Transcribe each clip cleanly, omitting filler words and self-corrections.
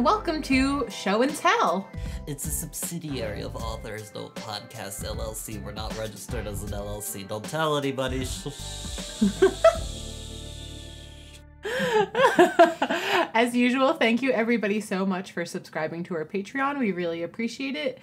and welcome to Show and Tell. It's a subsidiary of Authors Note Podcast LLC. We're not registered as an LLC. Don't tell anybody. As usual, thank you everybody so much for subscribing to our Patreon. We really appreciate it.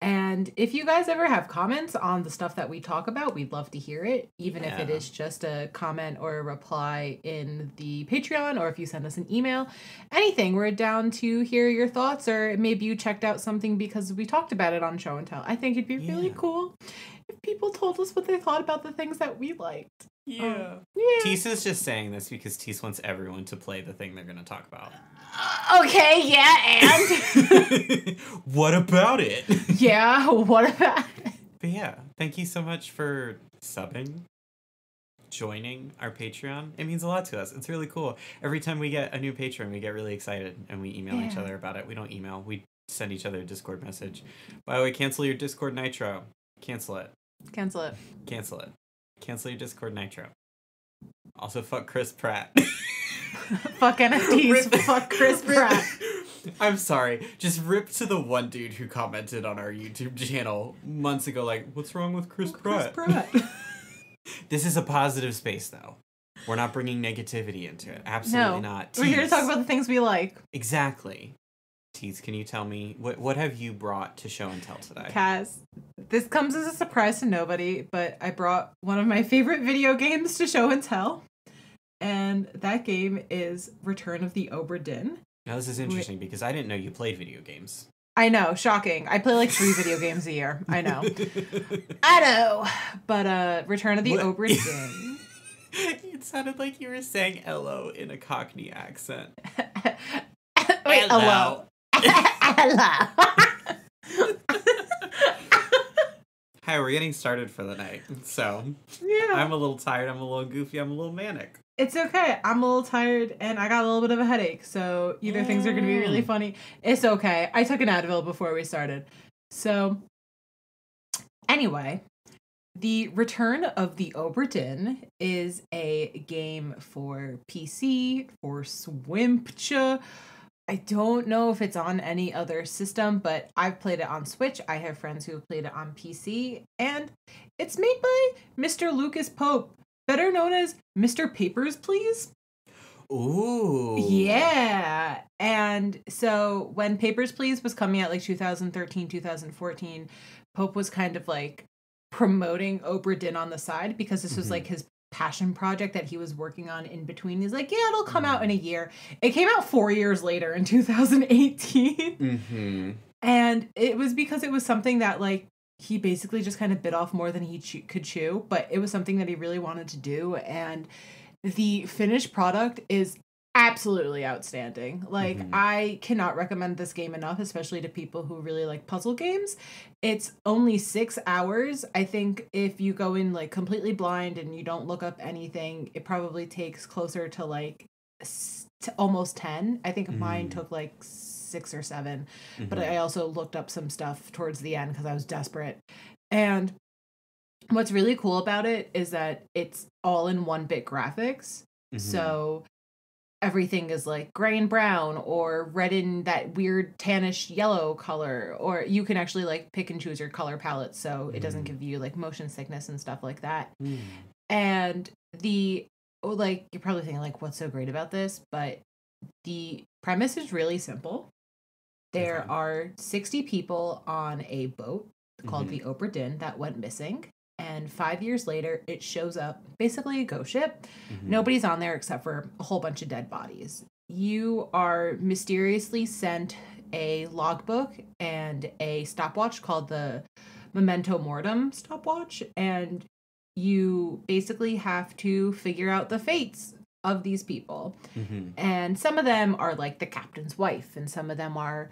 And if you guys ever have comments on the stuff that we talk about, we'd love to hear it, even if it is just a comment or a reply in the Patreon, or if you send us an email, anything. We're down to hear your thoughts, or maybe you checked out something because we talked about it on Show and Tell. I think it'd be really cool if people told us what they thought about the things that we liked. Teese is just saying this because Teese wants everyone to play the thing they're going to talk about. Okay, yeah, and? What about it? Yeah, what about it? But yeah, thank you so much for subbing, joining our Patreon. It means a lot to us. It's really cool. Every time we get a new patron, we get really excited, and we email each other about it. We don't email. We send each other a Discord message. By the way, cancel your Discord Nitro. Cancel it. Cancel it. Cancel it. Cancel your Discord Nitro. Also, fuck Chris Pratt. Fuck NFTs. Fuck Chris Pratt. I'm sorry. Just rip to the one dude who commented on our YouTube channel months ago, like, what's wrong with Chris Pratt? This is a positive space, though. We're not bringing negativity into it. Absolutely not. We're here to talk about the things we like. Exactly. Teese, can you tell me, what have you brought to Show and Tell today? Cas, this comes as a surprise to nobody, but I brought one of my favorite video games to Show and Tell. And that game is Return of the Obra Dinn. Now, this is interesting because I didn't know you played video games. I know, shocking. I play like 3 video games a year. I know. I know. But Return of the Obra Dinn. It sounded like you were saying hello in a Cockney accent. Wait, hello. Hello. Hi, we're getting started for the night. So, yeah. I'm a little tired, I'm a little goofy, I'm a little manic. It's okay. I'm a little tired and I got a little bit of a headache. So either things are going to be really funny. It's okay. I took an Advil before we started. So anyway, the Return of the Obra Dinn is a game for PC, for Switch. I don't know if it's on any other system, but I've played it on Switch. I have friends who have played it on PC. And it's made by Mr. Lucas Pope, better known as Mr. Papers, Please. Ooh. Yeah. And so when Papers, Please was coming out like 2013, 2014, Pope was kind of like promoting Obra Dinn on the side because this was like his passion project that he was working on in between. He's like, yeah, it'll come out in a year. It came out 4 years later in 2018. And it was because it was something that like he basically just kind of bit off more than he could chew, but it was something that he really wanted to do. And the finished product is absolutely outstanding. Like, I cannot recommend this game enough, especially to people who really like puzzle games. It's only 6 hours. I think if you go in like completely blind and you don't look up anything, it probably takes closer to like almost 10. I think mine took like 6 or 7, but I also looked up some stuff towards the end because I was desperate. And what's really cool about it is that it's all in 1-bit graphics. So everything is like gray and brown or red in that weird tannish yellow color, or you can actually like pick and choose your color palette so it doesn't give you like motion sickness and stuff like that. And like, you're probably thinking like, what's so great about this? But the premise is really simple. There are 60 people on a boat called the Obra Dinn that went missing. And 5 years later, it shows up, basically a ghost ship. Nobody's on there except for a whole bunch of dead bodies. You are mysteriously sent a logbook and a stopwatch called the Memento Mortem stopwatch. And you basically have to figure out the fates of these people. And some of them are like the captain's wife, and some of them are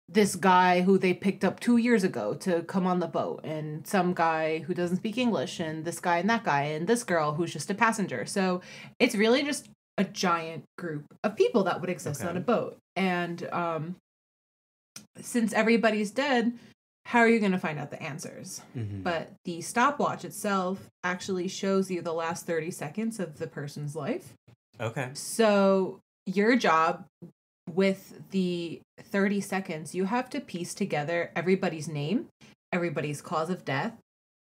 this guy who they picked up 2 years ago to come on the boat, and some guy who doesn't speak English, and this guy and that guy, and this girl who's just a passenger. So it's really just a giant group of people that would exist on a boat. And since everybody's dead, how are you going to find out the answers? But the stopwatch itself actually shows you the last 30 seconds of the person's life. Okay. So your job with the 30 seconds, you have to piece together everybody's name, everybody's cause of death,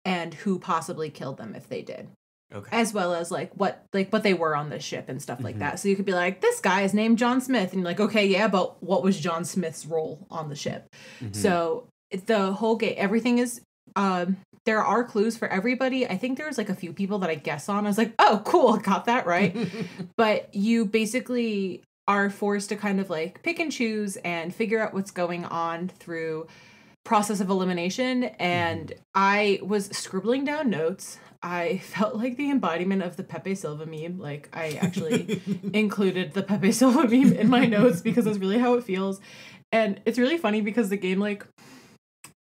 and who possibly killed them if they did. Okay. As well as what they were on the ship and stuff like that. So you could be like, this guy is named John Smith, and you're like, okay, yeah, but what was John Smith's role on the ship? So the whole game, everything is there are clues for everybody. I think there's like a few people that I guess on. I was like, oh, cool, I got that right. But you basically are forced to kind of like pick and choose and figure out what's going on through process of elimination. And I was scribbling down notes. I felt like the embodiment of the Pepe Silva meme. Like, I actually included the Pepe Silva meme in my notes because that's really how it feels. And it's really funny because the game, like,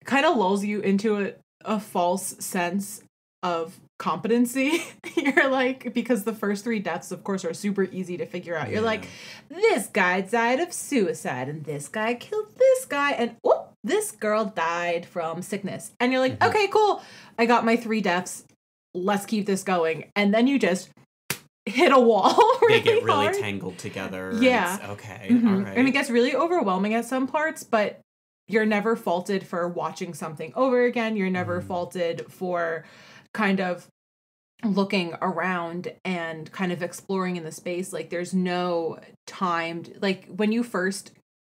kind of lulls you into a false sense of competency. You're like, because the first 3 deaths, of course, are super easy to figure out. You're like, this guy died of suicide, and this guy killed this guy, and this girl died from sickness. And you're like, okay, cool. I got my 3 deaths. Let's keep this going. And then you just hit a wall really They get really hard. Tangled together. Yeah. Okay. Mm-hmm. All right. And it gets really overwhelming at some parts, but you're never faulted for watching something over again. You're never faulted for kind of looking around and kind of exploring in the space. Like, there's no timed, like, when you first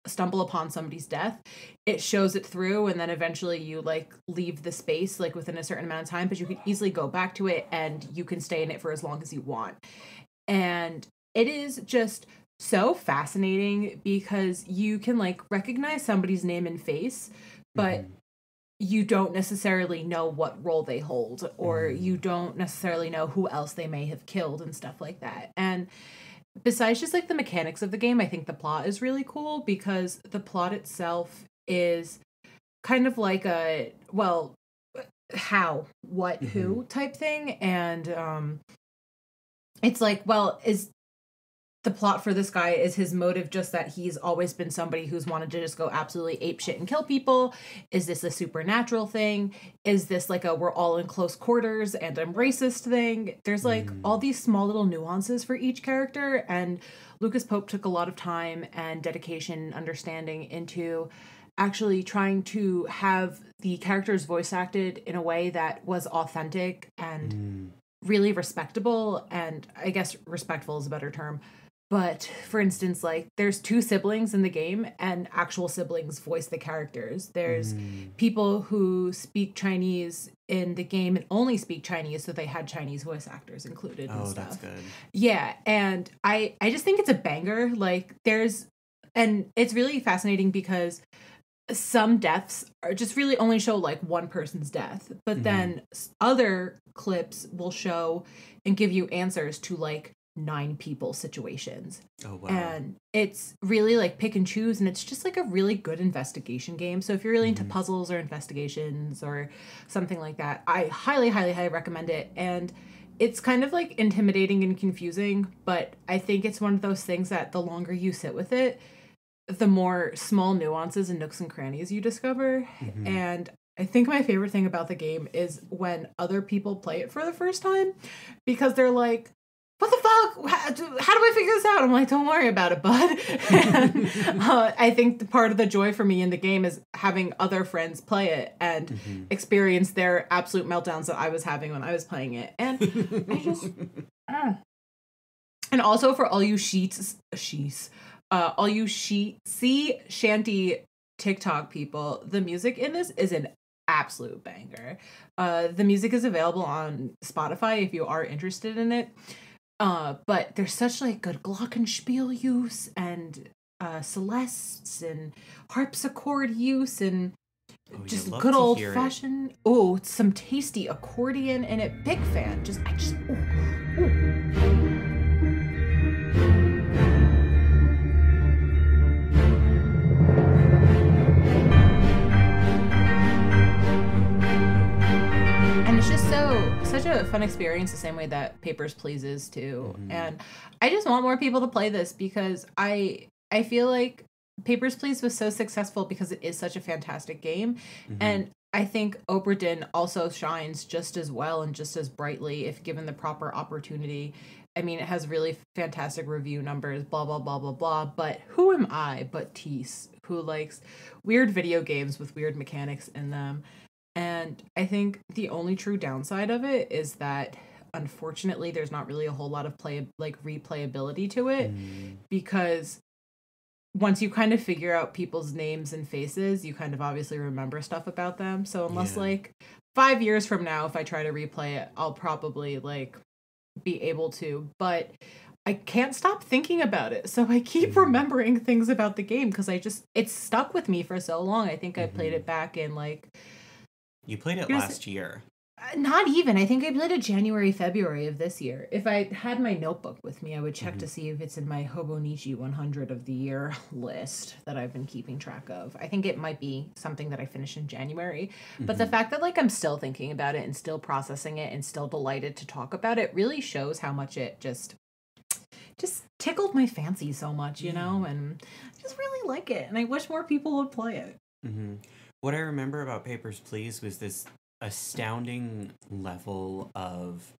stumble upon somebody's death, it shows it through, and then eventually you like leave the space like within a certain amount of time, but you can easily go back to it and you can stay in it for as long as you want. And it is just so fascinating because you can like recognize somebody's name and face, but you don't necessarily know what role they hold, or you don't necessarily know who else they may have killed and stuff like that. And besides just like the mechanics of the game, I think the plot is really cool because the plot itself is kind of like a, well, how, what, who type thing. And it's like, well, is the plot for this guy, is his motive just that he's always been somebody who's wanted to just go absolutely ape shit and kill people? Is this a supernatural thing? Is this like a we're all in close quarters and I'm racist thing? There's like all these small little nuances for each character, and Lucas Pope took a lot of time and dedication and understanding into actually trying to have the characters voice acted in a way that was authentic and really respectable, and I guess respectful is a better term. But for instance, like there's 2 siblings in the game and actual siblings voice the characters. There's people who speak Chinese in the game and only speak Chinese, so they had Chinese voice actors included and stuff. That's good. Yeah, and I just think it's a banger. Like and it's really fascinating because some deaths are just really only show like one person's death, but then other clips will show and give you answers to like 9 people situations. Oh wow. And it's really like pick and choose, and it's just like a really good investigation game. So if you're really into puzzles or investigations or something like that, I highly recommend it. And it's kind of like intimidating and confusing, but I think it's one of those things that the longer you sit with it, the more small nuances and nooks and crannies you discover. And I think my favorite thing about the game is when other people play it for the first time, because they're like, what the fuck? How do I figure this out? I'm like, don't worry about it, bud. And I think the part of the joy for me in the game is having other friends play it and experience their absolute meltdowns that I was having when I was playing it. And I just... And also for all you all you sea shanty TikTok people, the music in this is an absolute banger. The music is available on Spotify if you are interested in it. But there's such like good glockenspiel use and celestes and harpsichord use and just good old fashioned some tasty accordion in it. Big fan. Such a fun experience, the same way that Papers, Please is too. And I just want more people to play this because I feel like Papers, Please was so successful because it is such a fantastic game. And I think Obra Dinn also shines just as well and just as brightly if given the proper opportunity. I mean, it has really fantastic review numbers, blah, blah, blah, blah, blah. But who am I but Teese, who likes weird video games with weird mechanics in them? And I think the only true downside of it is that, unfortunately, there's not really a whole lot of replayability to it, because once you kind of figure out people's names and faces, you kind of obviously remember stuff about them. So unless like 5 years from now, if I try to replay it, I'll probably like be able to, but I can't stop thinking about it. So I keep remembering things about the game because it's stuck with me for so long. I think I played it back in like... You played it last year. Not even. I think I played it January, February of this year. If I had my notebook with me, I would check to see if it's in my Hobonichi 100 of the year list that I've been keeping track of. I think it might be something that I finished in January. But the fact that like I'm still thinking about it and still processing it and still delighted to talk about it really shows how much it just tickled my fancy so much, you know? And I just really like it. And I wish more people would play it. What I remember about Papers, Please was this astounding level of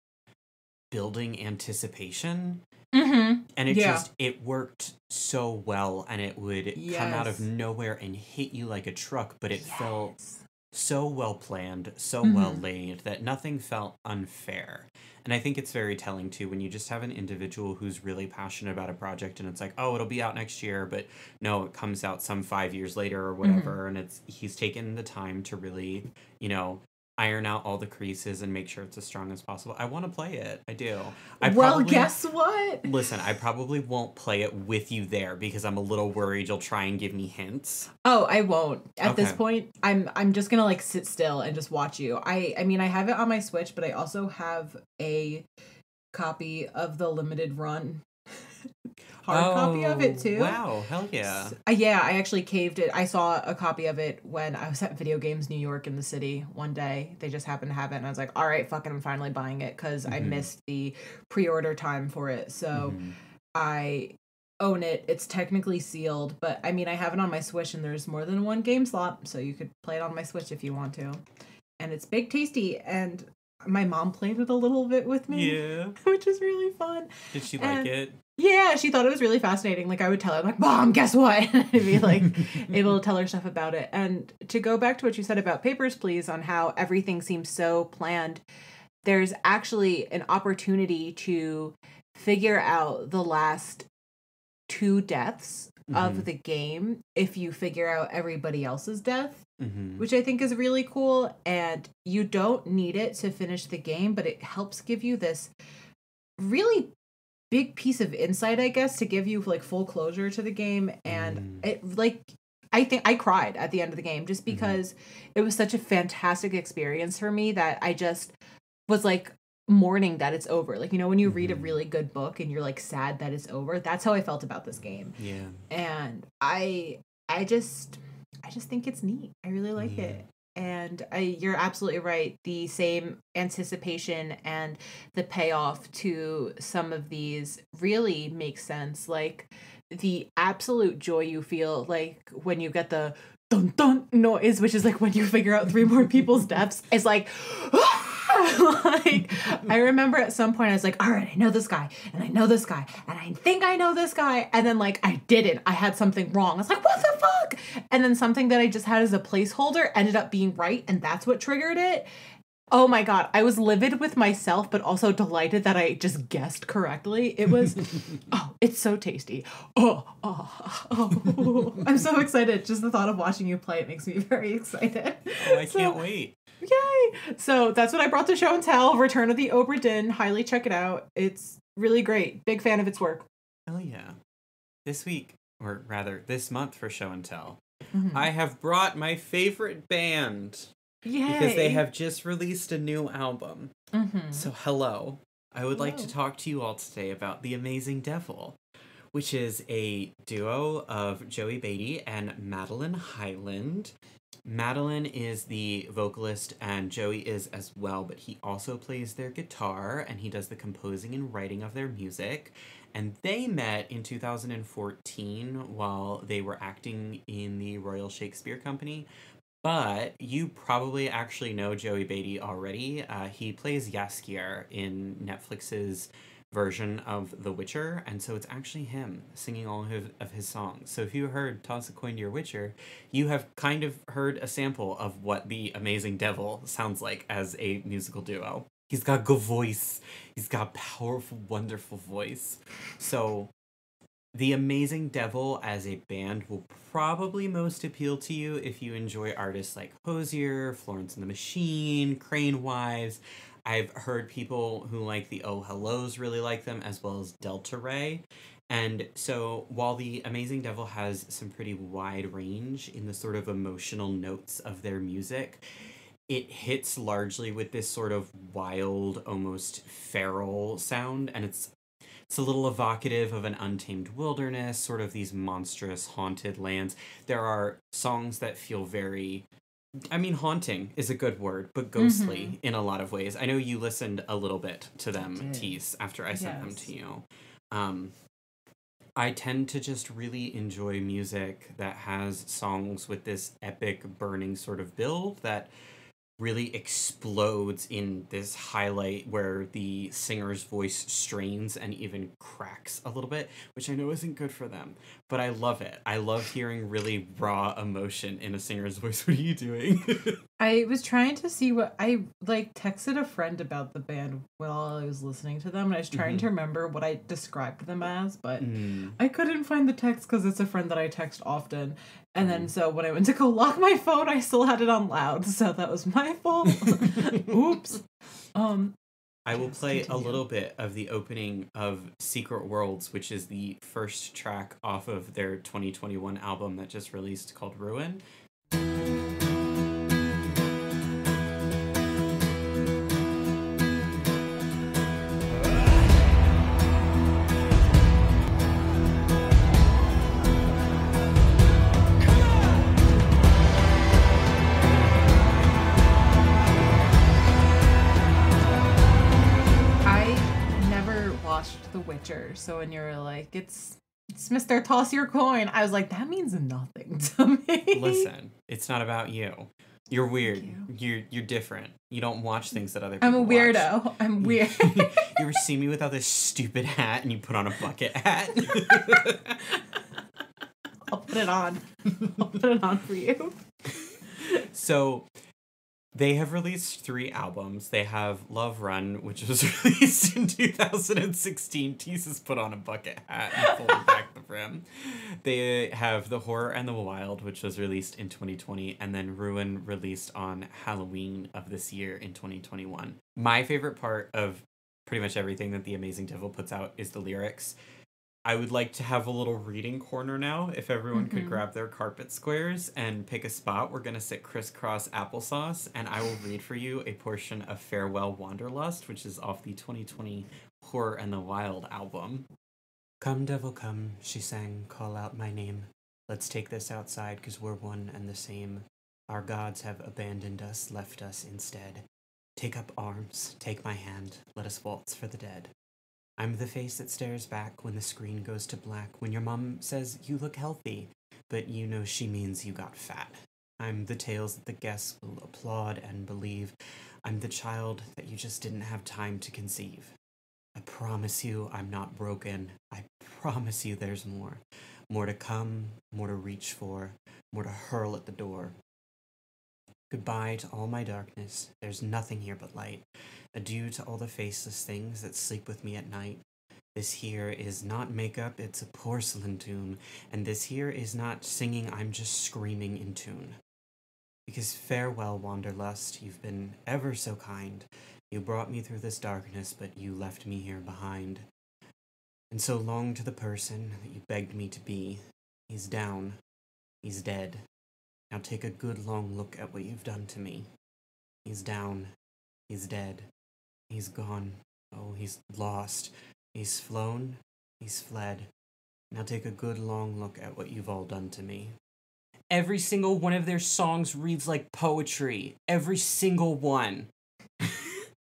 building anticipation, and it worked so well, and it would come out of nowhere and hit you like a truck, but it felt so well planned, so well laid, that nothing felt unfair. And I think it's very telling too when you just have an individual who's really passionate about a project and it's like, oh, it'll be out next year, but no, it comes out some 5 years later or whatever, and he's taken the time to really, iron out all the creases and make sure it's as strong as possible. I want to play it. I do. Guess what? Listen, I probably won't play it with you there because I'm a little worried you'll try and give me hints. Oh, I won't. At this point, I'm just gonna like sit still and just watch you. I mean, I have it on my Switch, but I also have a copy of the limited run hard copy of it too. Wow, hell yeah. Yeah, I actually caved it. I saw a copy of it when I was at Video Games New York in the city one day. They just happened to have it, and I was like, all right, fucking, I'm finally buying it because I missed the pre-order time for it. So I own it. It's technically sealed, but I mean, I have it on my Switch, and there's more than one game slot, so you could play it on my Switch if you want to. And it's big tasty, and my mom played it a little bit with me, which is really fun. Did she like it? Yeah, she thought it was really fascinating. Like, I would tell her, like, Mom, guess what? And I'd be, like, able to tell her stuff about it. And to go back to what you said about Papers, Please, on how everything seems so planned, there's actually an opportunity to figure out the last 2 deaths of the game if you figure out everybody else's death, which I think is really cool. And you don't need it to finish the game, but it helps give you this really big piece of insight, I guess, to give you like full closure to the game. And it, like, I think I cried at the end of the game just because it was such a fantastic experience for me that I just was like mourning that it's over. Like, when you read a really good book and you're like sad that it's over, that's how I felt about this game. And I just think it's neat. I really like it. And you're absolutely right. The same anticipation and the payoff to some of these really makes sense. Like the absolute joy you feel like when you get the dun dun noise, which is like when you figure out 3 more people's deaths. It's like, like I remember at some point I was like, all right, I know this guy and I know this guy and I think I know this guy, and then like I didn't. I had something wrong. I was like, what the fuck? And then something that I just had as a placeholder ended up being right, and that's what triggered it. Oh my god, I was livid with myself, but also delighted that I just guessed correctly. It was, it's so tasty. I'm so excited. Just the thought of watching you play it makes me very excited. Oh, I can't wait. Yay! So that's what I brought to Show and Tell. Return of the Obra Dinn. Highly check it out. It's really great. Big fan of its work. Hell yeah. This week, or rather this month for Show and Tell, I have brought my favorite band. Yay. Because they have just released a new album. So hello. I would like to talk to you all today about The Amazing Devil, which is a duo of Joey Beatty and Madeline Hyland. Madeline is the vocalist and Joey is as well, but he also plays their guitar and he does the composing and writing of their music. And they met in 2014 while they were acting in the Royal Shakespeare Company. But you probably actually know Joey Beatty already. He plays Jaskier in Netflix's version of The Witcher, and so it's actually him singing all of his songs. So if you heard Toss a Coin to Your Witcher, you have kind of heard a sample of what the Amazing Devil sounds like as a musical duo. He's got good voice. He's got powerful, wonderful voice. So the Amazing Devil as a band will probably most appeal to you if you enjoy artists like Hozier, Florence and the Machine, Crane Wives. I've heard people who like the Oh Hellos really like them, as well as Delta Ray. And so while the Amazing Devil has some pretty wide range in the sort of emotional notes of their music, it hits largely with this sort of wild, almost feral sound, and it's a little evocative of an untamed wilderness, sort of these monstrous, haunted lands. There are songs that feel very, I mean, haunting is a good word, but ghostly in a lot of ways. I know you listened a little bit to them, Teese, after I sent them to you. I tend to just really enjoy music that has songs with this epic, burning sort of build that really explodes in this highlight where the singer's voice strains and even cracks a little bit, which I know isn't good for them, but I love it. I love hearing really raw emotion in a singer's voice. What are you doing? I was trying to see what I texted a friend about the band while I was listening to them, and I was trying to remember what I described them as, but I couldn't find the text because it's a friend that I text often. And then so when I went to go lock my phone, I still had it on loud, so that was my fault. Oops. I will play a little bit of the opening of Secret Worlds, which is the first track off of their 2021 album that just released called Ruin. The Witcher, so when you're like, it's Mr. Toss Your Coin, I was like, that means nothing to me. Listen, it's not about you. You're weird. You're different. You don't watch things that other people watch. I'm a weirdo. I'm weird. You ever see me without this stupid hat and you put on a bucket hat? I'll put it on. I'll put it on for you. So they have released 3 albums. They have Love Run, which was released in 2016. Teese has put on a bucket hat and folded back the brim. They have The Horror and the Wild, which was released in 2020, and then Ruin released on Halloween of this year in 2021. My favorite part of pretty much everything that The Amazing Devil puts out is the lyrics. I would like to have a little reading corner now. If everyone could grab their carpet squares and pick a spot, we're going to sit crisscross applesauce, and I will read for you a portion of Farewell Wanderlust, which is off the 2020 Horror and the Wild album. Come, devil, come, she sang, call out my name. Let's take this outside, 'cause we're one and the same. Our gods have abandoned us, left us instead. Take up arms, take my hand, let us waltz for the dead. I'm the face that stares back when the screen goes to black, when your mom says you look healthy, but you know she means you got fat. I'm the tales that the guests will applaud and believe. I'm the child that you just didn't have time to conceive. I promise you I'm not broken. I promise you there's more. More to come, more to reach for, more to hurl at the door. Goodbye to all my darkness. There's nothing here but light. Adieu to all the faceless things that sleep with me at night. This here is not makeup, it's a porcelain tomb. And this here is not singing, I'm just screaming in tune. Because farewell, Wanderlust, you've been ever so kind. You brought me through this darkness, but you left me here behind. And so long to the person that you begged me to be. He's down. He's dead. Now take a good long look at what you've done to me. He's down. He's dead. He's gone. Oh, he's lost. He's flown. He's fled. Now take a good long look at what you've all done to me. Every single one of their songs reads like poetry. Every single one.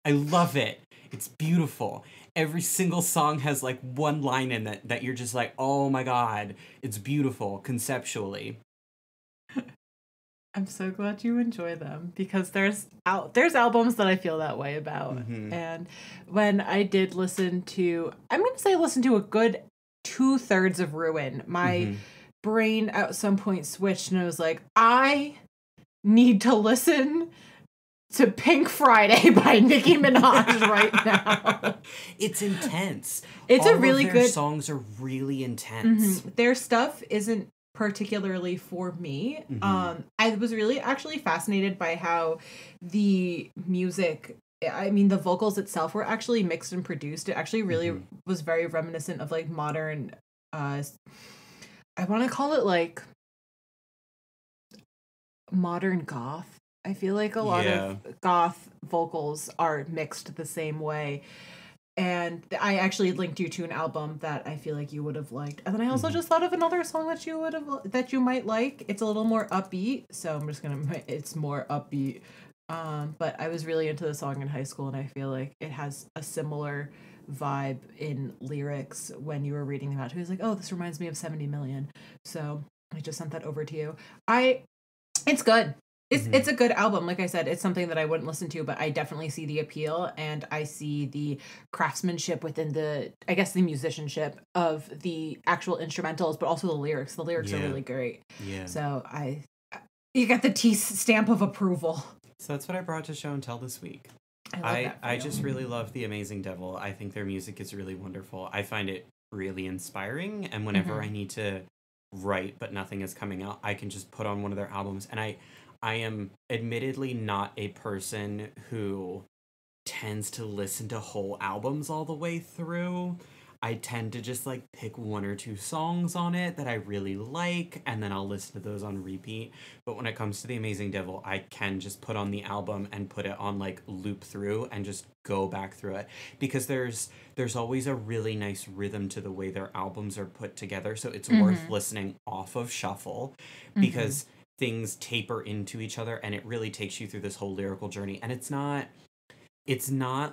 I love it. It's beautiful. Every single song has like one line in it that you're just like, oh my god, it's beautiful conceptually. I'm so glad you enjoy them because there's albums that I feel that way about. Mm-hmm. And when I did listen to a good 2/3 of Ruin, my brain at some point switched and I was like, I need to listen to Pink Friday by Nicki Minaj right now. It's intense. It's All a really of their good songs are really intense. Their stuff isn't particularly for me. I was really actually fascinated by how the music, I mean, the vocals itself were actually mixed and produced. It actually really was very reminiscent of like modern, I want to call it like modern goth. I feel like a lot of goth vocals are mixed the same way. And I actually linked you to an album that I feel like you would have liked. And then I also just thought of another song that you might like. It's a little more upbeat, so I'm just it's more upbeat. But I was really into the song in high school, and I feel like it has a similar vibe in lyrics when you were reading about it. He was like, oh, this reminds me of 70 Million. So I just sent that over to you. It's good. It's a good album. Like I said, it's something that I wouldn't listen to, but I definitely see the appeal and I see the craftsmanship within the musicianship of the actual instrumentals, but also the lyrics. The lyrics are really great. Yeah. So you got the Teese stamp of approval. So that's what I brought to show and tell this week. I just really love The Amazing Devil. I think their music is really wonderful. I find it really inspiring, and whenever I need to write but nothing is coming out, I can just put on one of their albums. And I am admittedly not a person who tends to listen to whole albums all the way through. I tend to just like pick one or two songs on it that I really like, and then I'll listen to those on repeat. But when it comes to The Amazing Devil, I can just put on the album and put it on like loop through and just go back through it, because there's always a really nice rhythm to the way their albums are put together. So it's worth listening off of shuffle, because things taper into each other and it really takes you through this whole lyrical journey. And it's not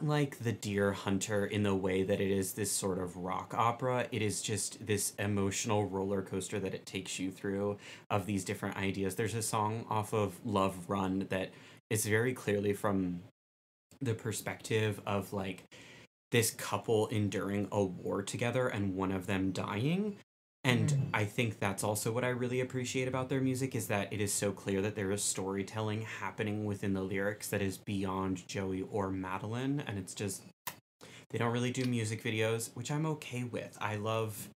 like The Deer Hunter in the way that it is this sort of rock opera. It is just this emotional roller coaster that it takes you through of these different ideas. There's a song off of Love Run that is very clearly from the perspective of like this couple enduring a war together and one of them dying. And I think that's also what I really appreciate about their music, is that it is so clear that there is storytelling happening within the lyrics that is beyond Joey or Madeline. And it's just, they don't really do music videos, which I'm okay with. I love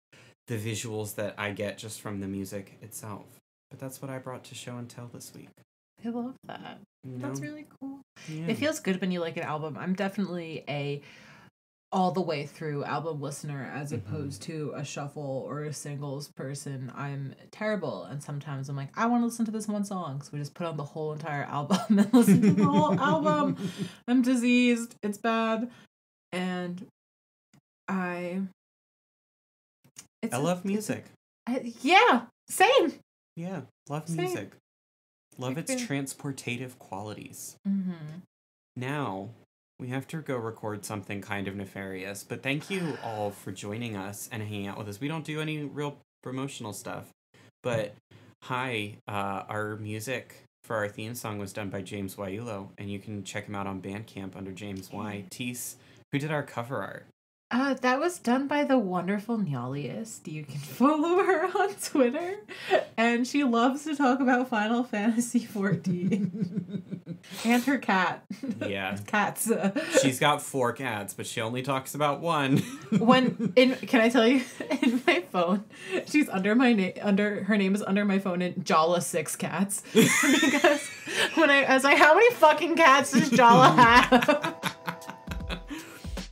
the visuals that I get just from the music itself. But that's what I brought to show and tell this week. I love that. You know? That's really cool. Yeah. It feels good when you like an album. I'm definitely a all the way through album listener as opposed to a shuffle or a singles person. I'm terrible, and sometimes I'm like, I want to listen to this one song, so we just put on the whole entire album and listen to the whole album. I'm diseased. It's bad. And I love music. Yeah, same. Yeah, love music. Love its transportative qualities. Now we have to go record something kind of nefarious, but thank you all for joining us and hanging out with us. We don't do any real promotional stuff, but our music for our theme song was done by James Waiulo, and you can check him out on Bandcamp under James Y. Teese, who did our cover art. That was done by the wonderful Nyaliest. You can follow her on Twitter, and she loves to talk about Final Fantasy XIV and her cat. Yeah, cats. She's got 4 cats, but she only talks about one. Can I tell you, in my phone, she's under my her name is under my phone in Jala 6 cats, because I was like, how many fucking cats does Jala have?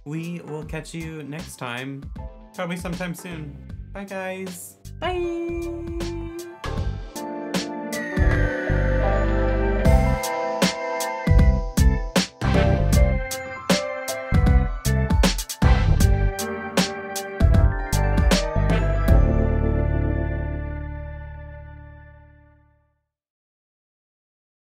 We will catch you next time, probably sometime soon. Bye, guys. Bye.